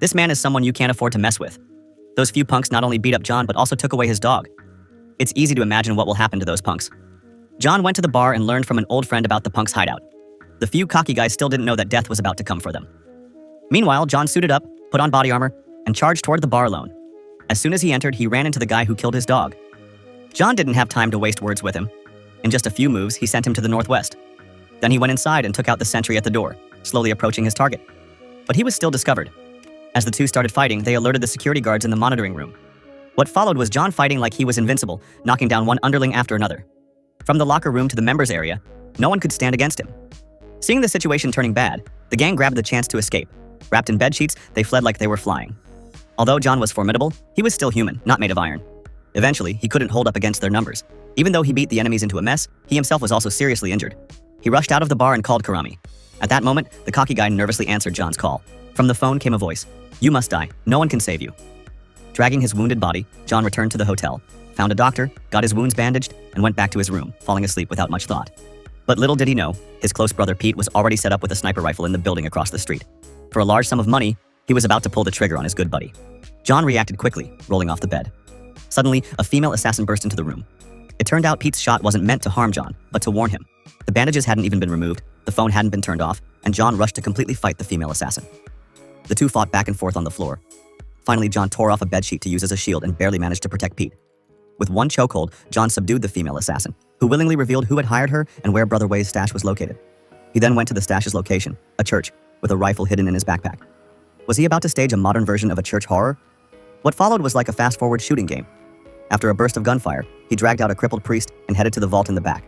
This man is someone you can't afford to mess with. Those few punks not only beat up John but also took away his dog. It's easy to imagine what will happen to those punks. John went to the bar and learned from an old friend about the punks' hideout. The few cocky guys still didn't know that death was about to come for them. Meanwhile, John suited up, put on body armor, and charged toward the bar alone. As soon as he entered, he ran into the guy who killed his dog. John didn't have time to waste words with him. In just a few moves, he sent him to the northwest. Then he went inside and took out the sentry at the door, slowly approaching his target. But he was still discovered. As the two started fighting, they alerted the security guards in the monitoring room. What followed was John fighting like he was invincible, knocking down one underling after another. From the locker room to the members area, no one could stand against him. Seeing the situation turning bad, the gang grabbed the chance to escape. Wrapped in bedsheets, they fled like they were flying. Although John was formidable, he was still human, not made of iron. Eventually, he couldn't hold up against their numbers. Even though he beat the enemies into a mess, he himself was also seriously injured. He rushed out of the bar and called Karami. At that moment, the cocky guy nervously answered John's call. From the phone came a voice. "You must die. No one can save you." Dragging his wounded body, John returned to the hotel, found a doctor, got his wounds bandaged, and went back to his room, falling asleep without much thought. But little did he know, his close brother Pete was already set up with a sniper rifle in the building across the street. For a large sum of money, he was about to pull the trigger on his good buddy. John reacted quickly, rolling off the bed. Suddenly, a female assassin burst into the room. It turned out Pete's shot wasn't meant to harm John, but to warn him. The bandages hadn't even been removed, the phone hadn't been turned off, and John rushed to completely fight the female assassin. The two fought back and forth on the floor. Finally, John tore off a bedsheet to use as a shield and barely managed to protect Pete. With one chokehold, John subdued the female assassin, who willingly revealed who had hired her and where Brother Way's stash was located. He then went to the stash's location, a church, with a rifle hidden in his backpack. Was he about to stage a modern version of a church horror? What followed was like a fast-forward shooting game. After a burst of gunfire, he dragged out a crippled priest and headed to the vault in the back.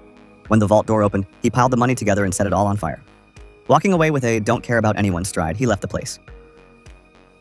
When the vault door opened, he piled the money together and set it all on fire. Walking away with a don't care about anyone stride, he left the place.